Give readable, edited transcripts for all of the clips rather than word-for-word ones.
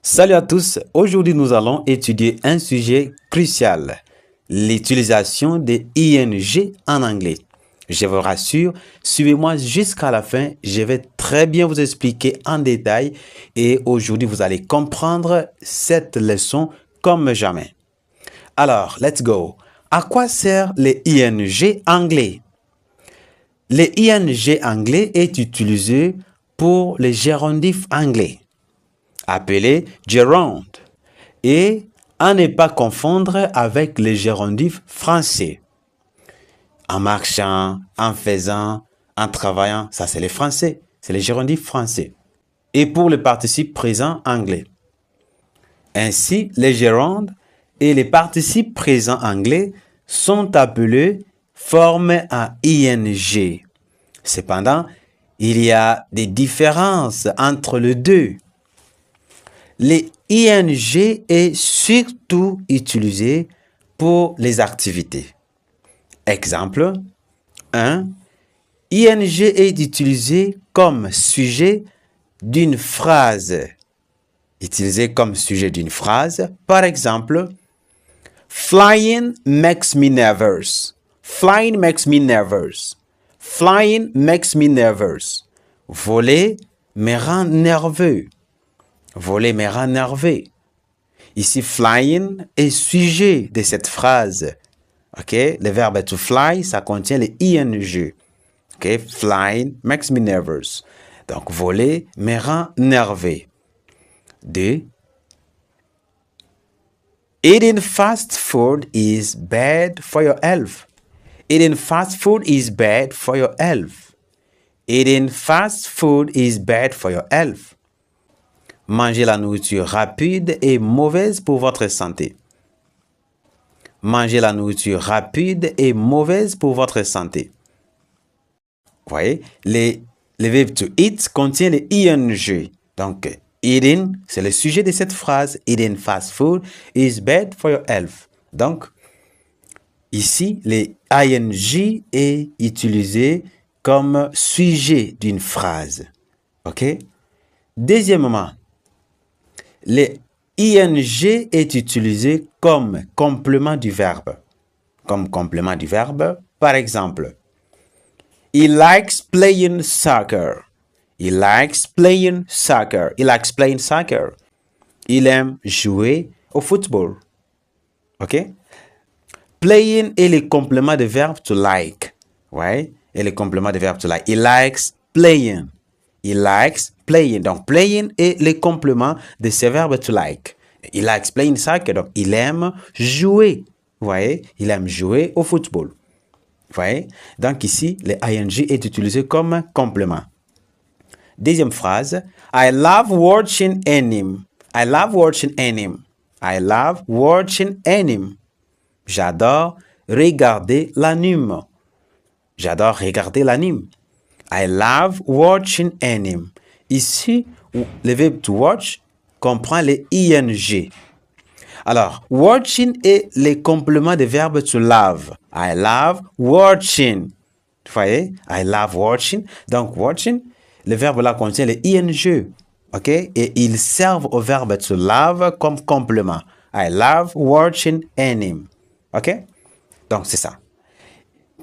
Salut à tous, aujourd'hui nous allons étudier un sujet crucial, l'utilisation des ING en anglais. Je vous rassure, suivez-moi jusqu'à la fin, je vais très bien vous expliquer en détail et aujourd'hui vous allez comprendre cette leçon comme jamais. Alors, let's go. À quoi servent les ING anglais? Les ING anglais est utilisé pour les gérondifs anglais, appelés gerund, et à ne pas confondre avec les gérondifs français. En marchant, en faisant, en travaillant, ça c'est les français, c'est les gérondifs français. Et pour le participe présent anglais. Ainsi, les gerunds et les participes présents anglais sont appelés formes à ing. Cependant, il y a des différences entre les deux. Les ing est surtout utilisé pour les activités. Exemple 1. ing est utilisé comme sujet d'une phrase. Utilisé comme sujet d'une phrase, par exemple, Flying makes me nervous. Flying makes me nervous. Flying makes me nervous. Voler me rend nerveux. Voler me rend nerveux. Ici, flying est sujet de cette phrase. OK? Le verbe to fly, ça contient les ing. OK? Flying makes me nervous. Donc, voler me rend nerveux. 2. Eating fast food is bad for your health. Eating fast food is bad for your health. Eating fast food is bad for your health. Manger la nourriture rapide est mauvaise pour votre santé. Manger la nourriture rapide est mauvaise pour votre santé. Vous voyez, le verbe to eat contient les ing. Donc, eating, c'est le sujet de cette phrase. Eating fast food is bad for your health. Donc, ici, les ing est utilisé comme sujet d'une phrase. OK? Deuxièmement, les ing est utilisé comme complément du verbe. Comme complément du verbe, par exemple, He likes playing soccer. He likes playing soccer. He likes playing soccer. Il aime jouer au football. OK? Playing est le complément de verbe to like. Ouais? Et le complément de verbe to like. He likes playing. He likes playing. Donc, playing est le complément de ce verbe to like. He likes playing soccer. Donc, il aime jouer. Vous voyez? Il aime jouer au football. Vous voyez? Donc, ici, le ing est utilisé comme complément. Deuxième phrase. I love watching anime. I love watching anime. I love watching anime. J'adore regarder l'anime. J'adore regarder l'anime. I love watching anime. Ici, le verbe to watch comprend les ing. Alors, watching est le complément de verbe to love. I love watching. Vous voyez? I love watching. Donc, watching, le verbe là contient les ing. OK? Et ils servent au verbe to love comme complément. I love watching anime. OK? Donc, c'est ça.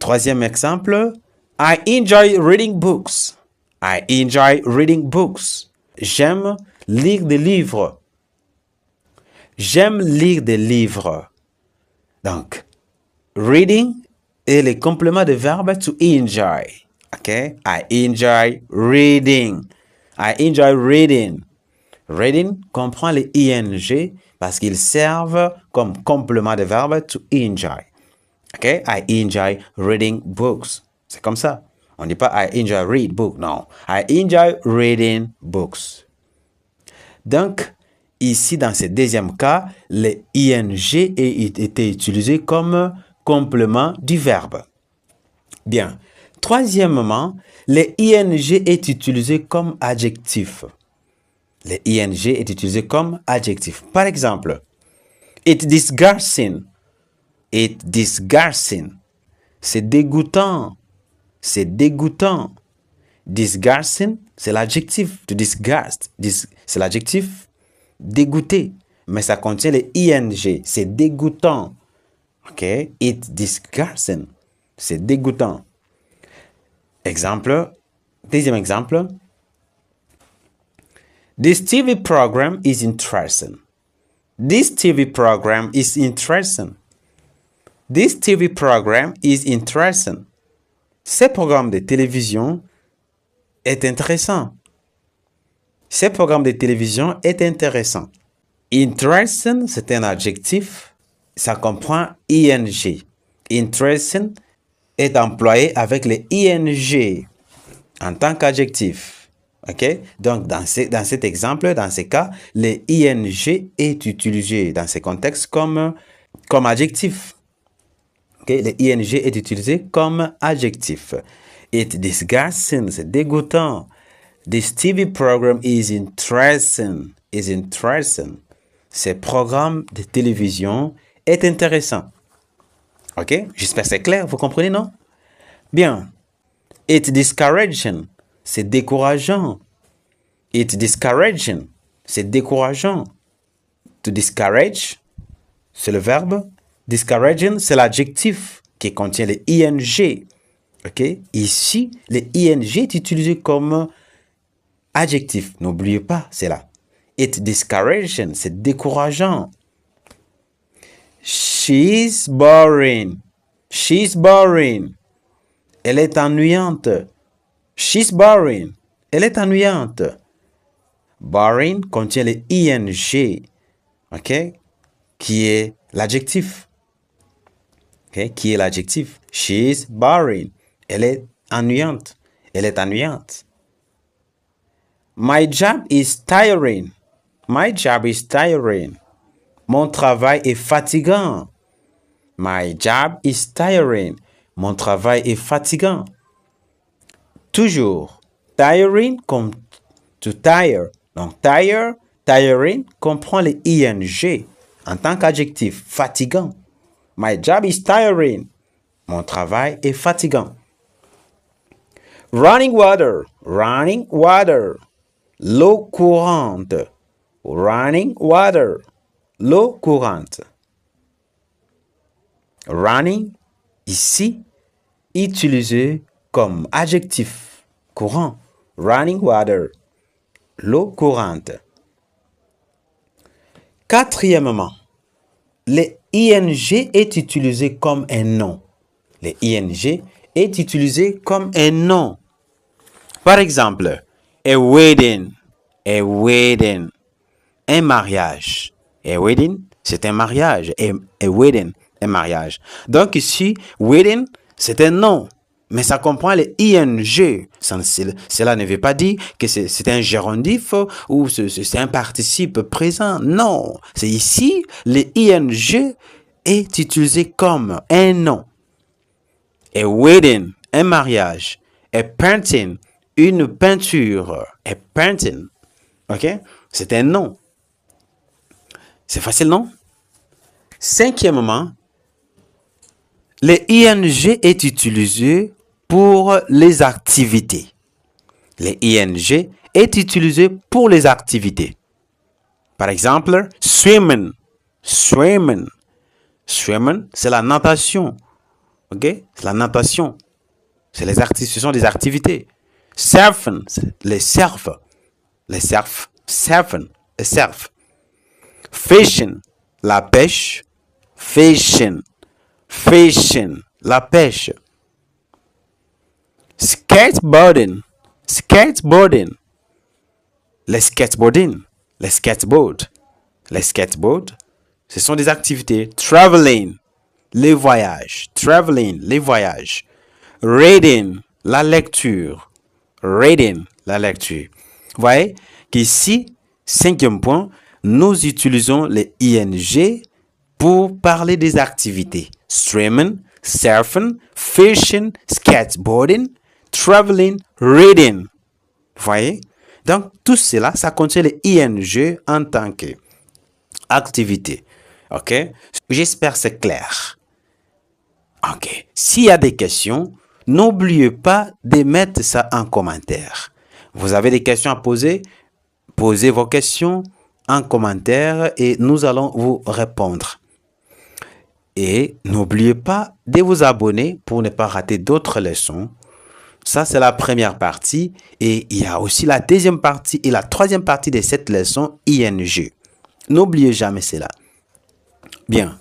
Troisième exemple. I enjoy reading books. I enjoy reading books. J'aime lire des livres. J'aime lire des livres. Donc, reading est le complément de verbe to enjoy. OK? I enjoy reading. I enjoy reading. Reading comprend les ing parce qu'ils servent comme complément de verbe to enjoy. OK? I enjoy reading books. C'est comme ça. On ne dit pas I enjoy read book. Non. I enjoy reading books. Donc, ici, dans ce deuxième cas, le ing était utilisé comme complément du verbe. Bien. Troisièmement, le ing est utilisé comme adjectif. Le ing est utilisé comme adjectif. Par exemple, it's disgusting. It's disgusting. C'est dégoûtant. C'est dégoûtant. Disgusting, c'est l'adjectif. To disgust. C'est l'adjectif. dégoûté. Mais ça contient les ing. C'est dégoûtant. OK? It's disgusting. C'est dégoûtant. Exemple. Deuxième exemple. This TV program is interesting. This TV program is interesting. This TV program is interesting. Ce programme de télévision est intéressant. Ce programme de télévision est intéressant. Interesting, c'est un adjectif. Ça comprend ing. Interesting est employé avec les ing en tant qu'adjectif. OK? Donc, dans cet exemple, dans ces cas, le ing est utilisé dans ces contextes comme adjectif. OK? Le ing est utilisé comme adjectif. It's disgusting, c'est dégoûtant. This TV program is interesting. Is interesting. Ce programme de télévision est intéressant. OK? J'espère que c'est clair, vous comprenez, non? Bien. It's discouraging. C'est décourageant. It's discouraging. C'est décourageant. To discourage, c'est le verbe. Discouraging, c'est l'adjectif qui contient les ing. OK? Ici, le ing est utilisé comme adjectif. N'oubliez pas, c'est là. It's discouraging, c'est décourageant. She's boring. She's boring. Elle est ennuyante. She's boring. Elle est ennuyante. Boring contient le ing, OK? Qui est l'adjectif. OK? Qui est l'adjectif. She's boring. Elle est ennuyante. Elle est ennuyante. My job is tiring. My job is tiring. Mon travail est fatigant. My job is tiring. Mon travail est fatigant. Toujours. Tiring comme to tire. Donc, tire, tiring comprend les ing en tant qu'adjectif. Fatigant. My job is tiring. Mon travail est fatigant. Running water. Running water. L'eau courante. Running water. L'eau courante. Running, ici, utilisé comme adjectif courant. Running water. L'eau courante. Quatrièmement, le ing est utilisé comme un nom. Le ing est utilisé comme un nom. Par exemple, a wedding. A wedding. Un mariage. A wedding, c'est un mariage. A wedding, un mariage. Donc ici, wedding, c'est un nom. Mais ça comprend les ing. Cela ne veut pas dire que c'est un gérondif ou c'est un participe présent. Non. C'est ici, le ing est utilisé comme un nom. A wedding, un mariage. A painting, une peinture. A painting. OK? C'est un nom. C'est facile, non? Cinquièmement, le ing est utilisé pour les activités. Le ing est utilisé pour les activités. Par exemple, swimming. Swimming. Swimming, c'est la natation. OK? C'est la natation. Ce sont des activités. Surfing, les surf. Les surf. Surfing, les surf. Fishing, la pêche. Fishing. Fishing, la pêche. Skateboarding. Skateboarding. Le skateboarding. Le skateboard. Les skateboards, ce sont des activités. Traveling, les voyages. Traveling, les voyages. Reading, la lecture. Reading, la lecture. Vous voyez qu'ici, cinquième point, nous utilisons les ing pour parler des activités. Swimming, surfing, fishing, skateboarding, traveling, reading. Vous voyez? Donc, tout cela, ça contient les ing en tant qu'activité. OK? J'espère que c'est clair. OK. S'il y a des questions, n'oubliez pas de mettre ça en commentaire. Vous avez des questions à poser? Posez vos questions en commentaire et nous allons vous répondre. Et n'oubliez pas de vous abonner pour ne pas rater d'autres leçons. Ça, c'est la première partie. Et il y a aussi la deuxième partie et la troisième partie de cette leçon ING. N'oubliez jamais cela. Bien.